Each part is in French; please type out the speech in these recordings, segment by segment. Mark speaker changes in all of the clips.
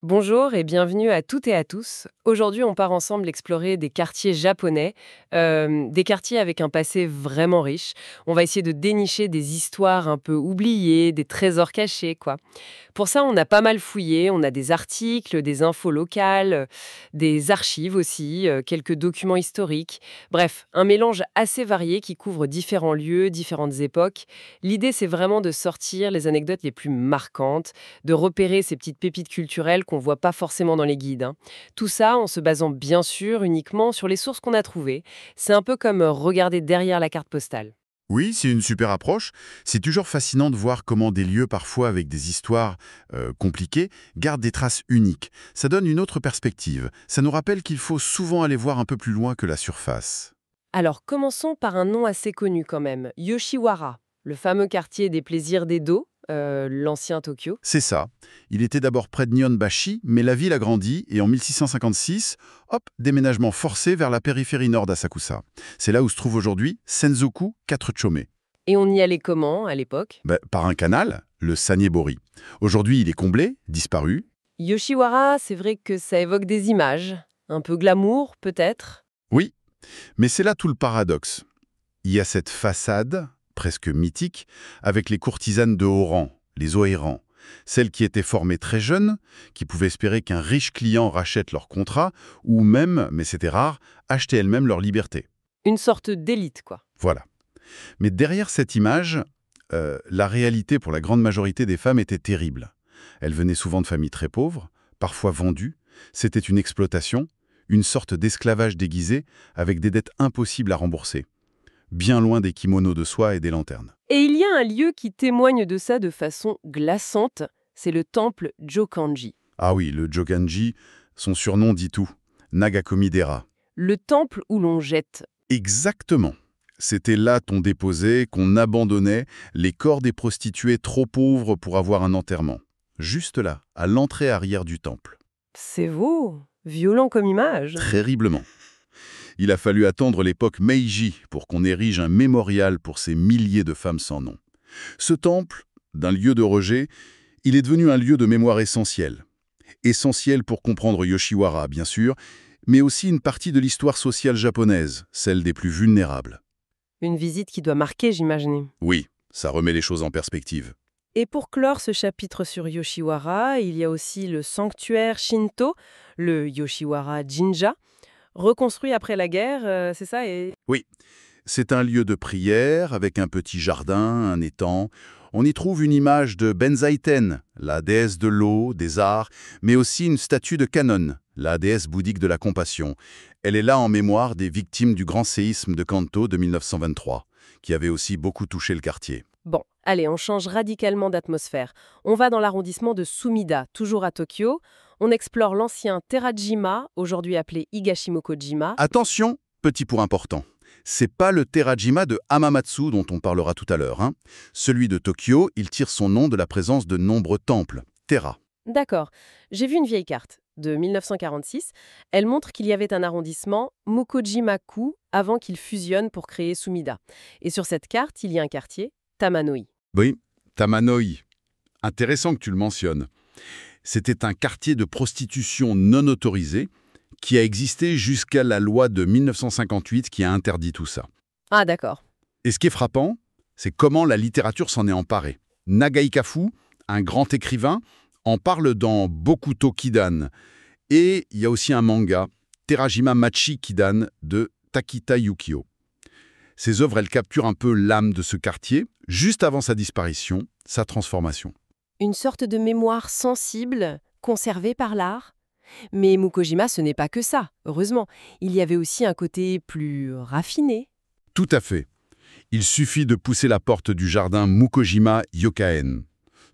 Speaker 1: Bonjour et bienvenue à toutes et à tous. Aujourd'hui, on part ensemble explorer des quartiers japonais, des quartiers avec un passé vraiment riche. On va essayer de dénicher des histoires un peu oubliées, des trésors cachés, quoi. Pour ça, on a pas mal fouillé. On a des articles, des infos locales, des archives aussi, quelques documents historiques. Bref, un mélange assez varié qui couvre différents lieux, différentes époques. L'idée, c'est vraiment de sortir les anecdotes les plus marquantes, de repérer ces petites pépites culturelles qu'on voit pas forcément dans les guides, hein. Tout ça en se basant bien sûr uniquement sur les sources qu'on a trouvées. C'est un peu comme regarder derrière la carte postale.
Speaker 2: Oui, c'est une super approche. C'est toujours fascinant de voir comment des lieux, parfois avec des histoires compliquées, gardent des traces uniques. Ça donne une autre perspective. Ça nous rappelle qu'il faut souvent aller voir un peu plus loin que la surface.
Speaker 1: Alors commençons par un nom assez connu quand même, Yoshiwara, le fameux quartier des plaisirs d'Edo, l'ancien Tokyo.
Speaker 2: C'est ça. Il était d'abord près de Nihonbashi, mais la ville a grandi et en 1656, hop, déménagement forcé vers la périphérie nord d'Asakusa. C'est là où se trouve aujourd'hui Senzoku 4-chome.
Speaker 1: Et on y allait comment à l'époque?
Speaker 2: Par un canal, le Sanyebori. Aujourd'hui, il est comblé, disparu.
Speaker 1: Yoshiwara, c'est vrai que ça évoque des images, un peu glamour peut-être.
Speaker 2: Oui, mais c'est là tout le paradoxe. Il y a cette façade, presque mythique, avec les courtisanes de haut rang, les Oeiran, celles qui étaient formées très jeunes, qui pouvaient espérer qu'un riche client rachète leur contrat, ou même, mais c'était rare, acheter elles-mêmes leur liberté.
Speaker 1: Une sorte d'élite quoi.
Speaker 2: Voilà. Mais derrière cette image, la réalité pour la grande majorité des femmes était terrible. Elles venaient souvent de familles très pauvres, parfois vendues. C'était une exploitation, une sorte d'esclavage déguisé, avec des dettes impossibles à rembourser. Bien loin des kimonos de soie et des lanternes.
Speaker 1: Et il y a un lieu qui témoigne de ça de façon glaçante, c'est le temple Jokanji.
Speaker 2: Ah oui, le Joganji, son surnom dit tout. Nagakomi-dera.
Speaker 1: Le temple où l'on jette.
Speaker 2: Exactement. C'était là qu'on déposait, qu'on abandonnait les corps des prostituées trop pauvres pour avoir un enterrement. Juste là, à l'entrée arrière du temple.
Speaker 1: C'est beau, violent comme image.
Speaker 2: Terriblement. Il a fallu attendre l'époque Meiji pour qu'on érige un mémorial pour ces milliers de femmes sans nom. Ce temple, d'un lieu de rejet, il est devenu un lieu de mémoire essentiel. Essentiel pour comprendre Yoshiwara, bien sûr, mais aussi une partie de l'histoire sociale japonaise, celle des plus vulnérables.
Speaker 1: Une visite qui doit marquer, j'imagine.
Speaker 2: Oui, ça remet les choses en perspective.
Speaker 1: Et pour clore ce chapitre sur Yoshiwara, il y a aussi le sanctuaire Shinto, le Yoshiwara Jinja, reconstruit après la guerre, c'est ça et...
Speaker 2: Oui, c'est un lieu de prière avec un petit jardin, un étang. On y trouve une image de Benzaiten, la déesse de l'eau, des arts, mais aussi une statue de Kannon, la déesse bouddhique de la compassion. Elle est là en mémoire des victimes du grand séisme de Kanto de 1923, qui avait aussi beaucoup touché le quartier.
Speaker 1: Bon, allez, on change radicalement d'atmosphère. On va dans l'arrondissement de Sumida, toujours à Tokyo. On explore l'ancien Terajima, aujourd'hui appelé Higashimokojima.
Speaker 2: Attention, petit point important. C'est pas le Terajima de Hamamatsu dont on parlera tout à l'heure, hein. Celui de Tokyo, il tire son nom de la présence de nombreux temples, Terra.
Speaker 1: D'accord, j'ai vu une vieille carte de 1946. Elle montre qu'il y avait un arrondissement, Mukojima-ku, avant qu'il fusionne pour créer Sumida. Et sur cette carte, il y a un quartier, Tamanoi.
Speaker 2: Oui, Tamanoi. Intéressant que tu le mentionnes. C'était un quartier de prostitution non autorisé qui a existé jusqu'à la loi de 1958 qui a interdit tout ça.
Speaker 1: Ah d'accord.
Speaker 2: Et ce qui est frappant, c'est comment la littérature s'en est emparée. Nagai Kafu, un grand écrivain, en parle dans Bokuto Kidan. Et il y a aussi un manga, Terajima Machi Kidan, de Takita Yukio. Ces œuvres, elles capturent un peu l'âme de ce quartier, juste avant sa disparition, sa transformation.
Speaker 1: Une sorte de mémoire sensible, conservée par l'art. Mais Mukojima, ce n'est pas que ça, heureusement. Il y avait aussi un côté plus raffiné.
Speaker 2: Tout à fait. Il suffit de pousser la porte du jardin Mukojima Yokaen.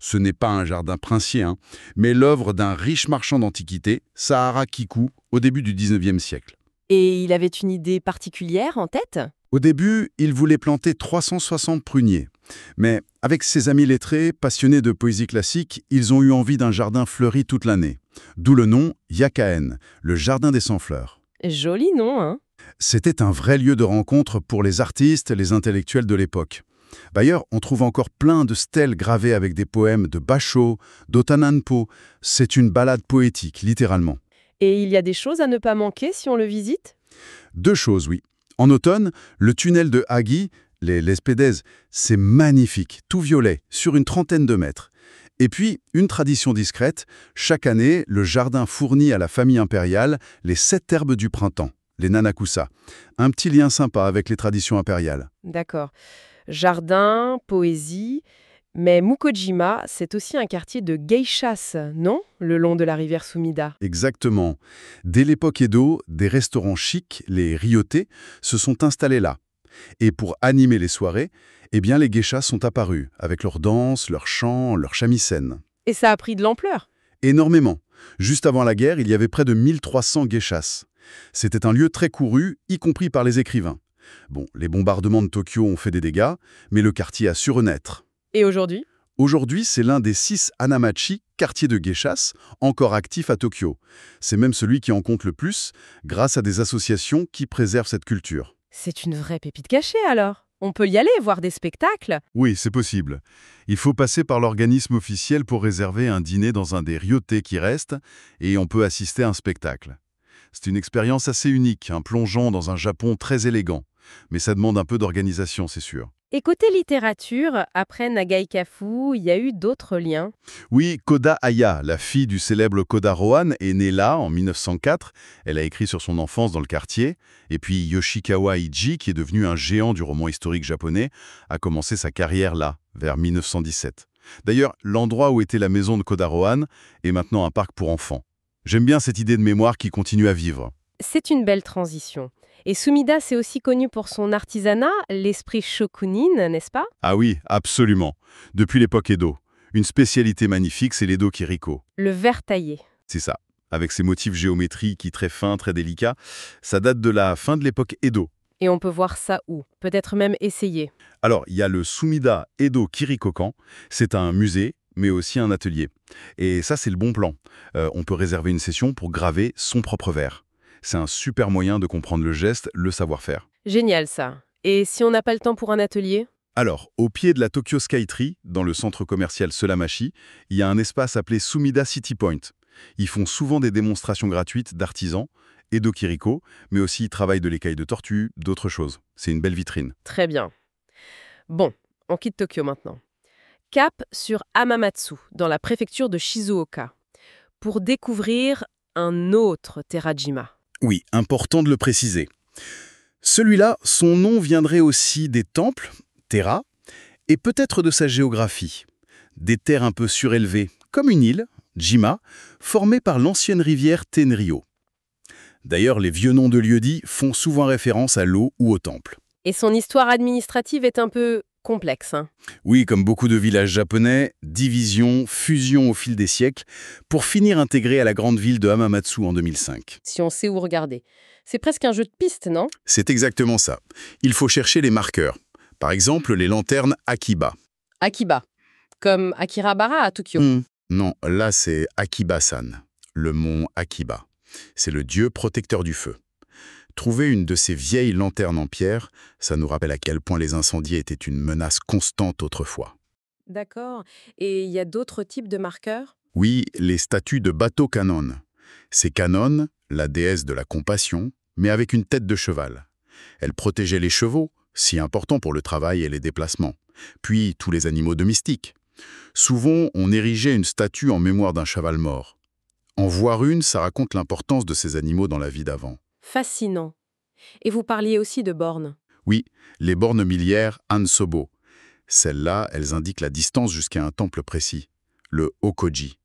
Speaker 2: Ce n'est pas un jardin princier, hein, mais l'œuvre d'un riche marchand d'antiquités, Sahara Kiku, au début du 19e siècle.
Speaker 1: Et il avait une idée particulière en tête?
Speaker 2: Au début, il voulait planter 360 pruniers. Mais avec ses amis lettrés, passionnés de poésie classique, ils ont eu envie d'un jardin fleuri toute l'année. D'où le nom Yakaen, le jardin des 100 fleurs.
Speaker 1: Joli nom, hein?
Speaker 2: C'était un vrai lieu de rencontre pour les artistes et les intellectuels de l'époque. D'ailleurs, on trouve encore plein de stèles gravées avec des poèmes de Basho, d'Otananpo. C'est une balade poétique, littéralement.
Speaker 1: Et il y a des choses à ne pas manquer si on le visite?
Speaker 2: Deux choses, oui. En automne, le tunnel de Hagi, les Lespédès, c'est magnifique, tout violet, sur une trentaine de mètres. Et puis, une tradition discrète, chaque année, le jardin fournit à la famille impériale les 7 herbes du printemps, les nanakusa. Un petit lien sympa avec les traditions impériales.
Speaker 1: D'accord. Jardin, poésie. Mais Mukojima, c'est aussi un quartier de geishas, non? Le long de la rivière Sumida.
Speaker 2: Exactement. Dès l'époque Edo, des restaurants chics, les ryote, se sont installés là. Et pour animer les soirées, eh bien les geishas sont apparus, avec leurs danses, leurs chants, leurs shamisen.
Speaker 1: Et ça a pris de l'ampleur.
Speaker 2: Énormément. Juste avant la guerre, il y avait près de 1300 geishas. C'était un lieu très couru, y compris par les écrivains. Bon, les bombardements de Tokyo ont fait des dégâts, mais le quartier a su renaître.
Speaker 1: Et aujourd'hui?
Speaker 2: Aujourd'hui, c'est l'un des 6 Hanamachi, quartiers de geishas, encore actifs à Tokyo. C'est même celui qui en compte le plus, grâce à des associations qui préservent cette culture.
Speaker 1: C'est une vraie pépite cachée alors. On peut y aller voir des spectacles.
Speaker 2: Oui, c'est possible. Il faut passer par l'organisme officiel pour réserver un dîner dans un des ryote qui restent, et on peut assister à un spectacle. C'est une expérience assez unique, un plongeon dans un Japon très élégant. Mais ça demande un peu d'organisation, c'est sûr.
Speaker 1: Et côté littérature, après Nagai Kafu, il y a eu d'autres liens.
Speaker 2: Oui, Koda Aya, la fille du célèbre Koda Rohan, est née là en 1904. Elle a écrit sur son enfance dans le quartier. Et puis Yoshikawa Iji, qui est devenu un géant du roman historique japonais, a commencé sa carrière là, vers 1917. D'ailleurs, l'endroit où était la maison de Koda Rohan est maintenant un parc pour enfants. J'aime bien cette idée de mémoire qui continue à vivre.
Speaker 1: C'est une belle transition. Et Sumida, c'est aussi connu pour son artisanat, l'esprit shokunin, n'est-ce pas?
Speaker 2: Ah oui, absolument. Depuis l'époque Edo. Une spécialité magnifique, c'est l'Edo Kiriko.
Speaker 1: Le verre taillé.
Speaker 2: C'est ça. Avec ses motifs géométriques très fins, très délicats, ça date de la fin de l'époque Edo.
Speaker 1: Et on peut voir ça où? Peut-être même essayer.
Speaker 2: Alors, il y a le Sumida Edo Kirikokan. C'est un musée, mais aussi un atelier. Et ça, c'est le bon plan. On peut réserver une session pour graver son propre verre. C'est un super moyen de comprendre le geste, le savoir-faire.
Speaker 1: Génial ça. Et si on n'a pas le temps pour un atelier?
Speaker 2: Alors, au pied de la Tokyo Skytree, dans le centre commercial Solamashi, il y a un espace appelé Sumida City Point. Ils font souvent des démonstrations gratuites d'artisans, Edo Kiriko, mais aussi ils travaillent de l'écaille de tortue, d'autres choses. C'est une belle vitrine.
Speaker 1: Très bien. Bon, on quitte Tokyo maintenant. Cap sur Hamamatsu, dans la préfecture de Shizuoka, pour découvrir un autre Terajima.
Speaker 2: Oui, important de le préciser. Celui-là, son nom viendrait aussi des temples, Terra, et peut-être de sa géographie. Des terres un peu surélevées, comme une île, Jima, formée par l'ancienne rivière Tenryō. D'ailleurs, les vieux noms de lieux-dits font souvent référence à l'eau ou au temple.
Speaker 1: Et son histoire administrative est un peu complexe, hein.
Speaker 2: Oui, comme beaucoup de villages japonais, division, fusion au fil des siècles, pour finir intégré à la grande ville de Hamamatsu en 2005.
Speaker 1: Si on sait où regarder. C'est presque un jeu de piste, non?
Speaker 2: C'est exactement ça. Il faut chercher les marqueurs. Par exemple, les lanternes Akiba.
Speaker 1: Akiba, comme Akirabara à Tokyo.
Speaker 2: Non, là c'est Akiba-san, le mont Akiba. C'est le dieu protecteur du feu. Trouver une de ces vieilles lanternes en pierre, ça nous rappelle à quel point les incendies étaient une menace constante autrefois.
Speaker 1: D'accord. Et il y a d'autres types de marqueurs?
Speaker 2: Oui, les statues de Bato Kannon. C'est Kannon, la déesse de la compassion, mais avec une tête de cheval. Elle protégeait les chevaux, si importants pour le travail et les déplacements, puis tous les animaux domestiques. Souvent, on érigeait une statue en mémoire d'un cheval mort. En voir une, ça raconte l'importance de ces animaux dans la vie d'avant.
Speaker 1: Fascinant. Et vous parliez aussi de bornes.
Speaker 2: Oui, les bornes miliaires Hansobo. Celles-là, elles indiquent la distance jusqu'à un temple précis, le Hokoji.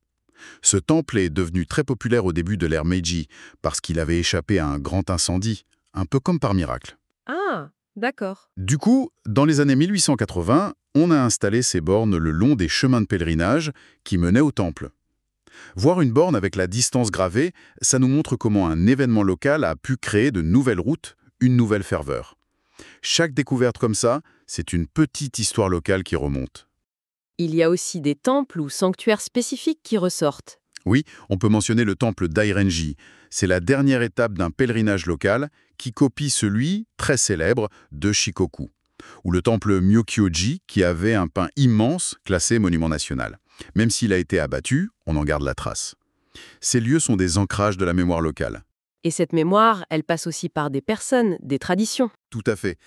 Speaker 2: Ce temple est devenu très populaire au début de l'ère Meiji, parce qu'il avait échappé à un grand incendie, un peu comme par miracle.
Speaker 1: Ah, d'accord.
Speaker 2: Du coup, dans les années 1880, on a installé ces bornes le long des chemins de pèlerinage qui menaient au temple. Voir une borne avec la distance gravée, ça nous montre comment un événement local a pu créer de nouvelles routes, une nouvelle ferveur. Chaque découverte comme ça, c'est une petite histoire locale qui remonte.
Speaker 1: Il y a aussi des temples ou sanctuaires spécifiques qui ressortent.
Speaker 2: Oui, on peut mentionner le temple Dairenji. C'est la dernière étape d'un pèlerinage local qui copie celui, très célèbre, de Shikoku. ou le temple Myokyoji, qui avait un pain immense classé monument national. Même s'il a été abattu, on en garde la trace. Ces lieux sont des ancrages de la mémoire locale.
Speaker 1: Et cette mémoire, elle passe aussi par des personnes, des traditions.
Speaker 2: Tout à fait.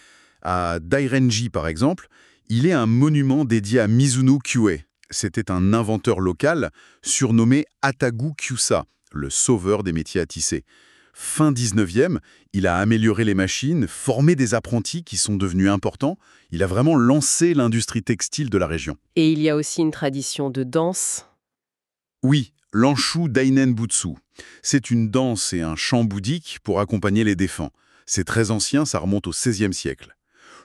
Speaker 2: À Dairenji, par exemple, il est un monument dédié à Mizuno Kyue. C'était un inventeur local surnommé Atagu Kyusa, le sauveur des métiers à tisser. Fin 19e, il a amélioré les machines, formé des apprentis qui sont devenus importants. Il a vraiment lancé l'industrie textile de la région.
Speaker 1: Et il y a aussi une tradition de danse.
Speaker 2: Oui, l'Anshu Dainen Butsu. C'est une danse et un chant bouddhique pour accompagner les défunts. C'est très ancien, ça remonte au XVIe siècle.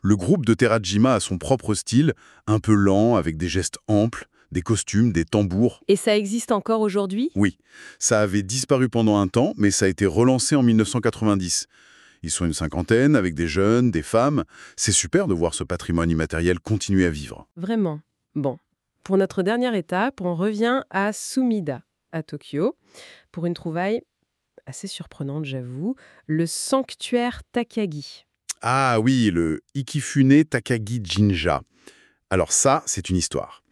Speaker 2: Le groupe de Terajima a son propre style, un peu lent, avec des gestes amples, des costumes, des tambours.
Speaker 1: Et ça existe encore aujourd'hui?
Speaker 2: Oui, ça avait disparu pendant un temps, mais ça a été relancé en 1990. Ils sont une cinquantaine, avec des jeunes, des femmes. C'est super de voir ce patrimoine immatériel continuer à vivre.
Speaker 1: Vraiment. Bon. Pour notre dernière étape, on revient à Sumida, à Tokyo, pour une trouvaille assez surprenante, j'avoue, le sanctuaire Takagi.
Speaker 2: Ah oui, le Ikifune Takagi Jinja. Alors ça, c'est une histoire.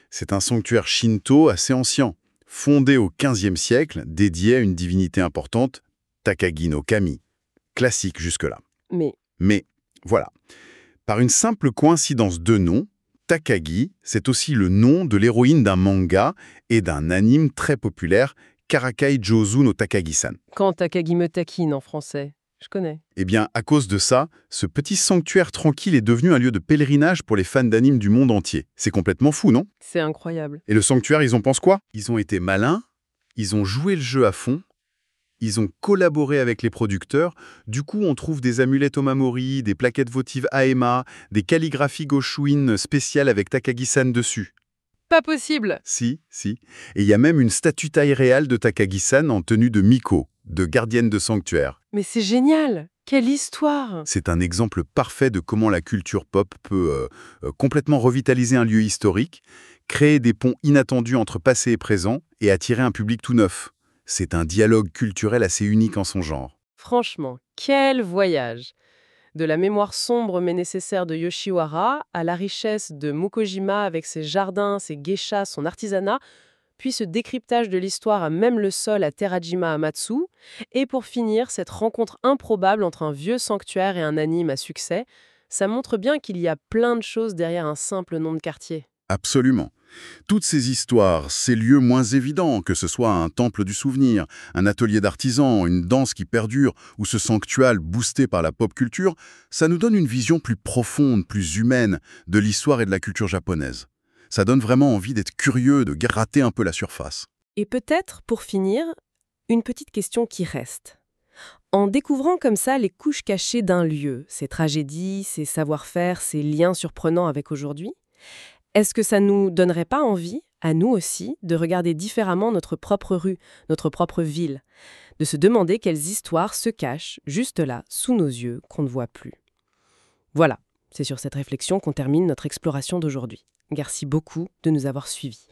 Speaker 2: C'est un sanctuaire shinto assez ancien, fondé au XVe siècle, dédié à une divinité importante, Takagi no Kami. Classique jusque-là. Mais voilà, par une simple coïncidence de nom, Takagi, c'est aussi le nom de l'héroïne d'un manga et d'un anime très populaire, Karakai Jozu no Takagi-san.
Speaker 1: Quand Takagi me taquine en français, je connais.
Speaker 2: Eh bien, à cause de ça, ce petit sanctuaire tranquille est devenu un lieu de pèlerinage pour les fans d'anime du monde entier. C'est complètement fou, non?
Speaker 1: C'est incroyable.
Speaker 2: Et le sanctuaire, ils en pensent quoi? Ils ont été malins, ils ont joué le jeu à fond, ils ont collaboré avec les producteurs. Du coup, on trouve des amulettes Omamori, des plaquettes votives Aema, des calligraphies Goshuin spéciales avec Takagi-san dessus.
Speaker 1: Pas possible!
Speaker 2: Si. Et il y a même une statue taille réelle de Takagi-san en tenue de Miko, de gardienne de sanctuaire.
Speaker 1: Mais c'est génial! Quelle histoire!
Speaker 2: C'est un exemple parfait de comment la culture pop peut complètement revitaliser un lieu historique, créer des ponts inattendus entre passé et présent et attirer un public tout neuf. C'est un dialogue culturel assez unique en son genre.
Speaker 1: Franchement, quel voyage! De la mémoire sombre mais nécessaire de Yoshiwara à la richesse de Mukojima avec ses jardins, ses geishas, son artisanat, puis ce décryptage de l'histoire à même le sol à Terajima Amatsu, et pour finir, cette rencontre improbable entre un vieux sanctuaire et un anime à succès, ça montre bien qu'il y a plein de choses derrière un simple nom de quartier.
Speaker 2: Absolument. Toutes ces histoires, ces lieux moins évidents, que ce soit un temple du souvenir, un atelier d'artisans, une danse qui perdure ou ce sanctuaire boosté par la pop culture, ça nous donne une vision plus profonde, plus humaine de l'histoire et de la culture japonaise. Ça donne vraiment envie d'être curieux, de gratter un peu la surface.
Speaker 1: Et peut-être, pour finir, une petite question qui reste. En découvrant comme ça les couches cachées d'un lieu, ses tragédies, ses savoir-faire, ses liens surprenants avec aujourd'hui, est-ce que ça nous donnerait pas envie, à nous aussi, de regarder différemment notre propre rue, notre propre ville, de se demander quelles histoires se cachent juste là, sous nos yeux, qu'on ne voit plus? Voilà, c'est sur cette réflexion qu'on termine notre exploration d'aujourd'hui. Merci beaucoup de nous avoir suivis.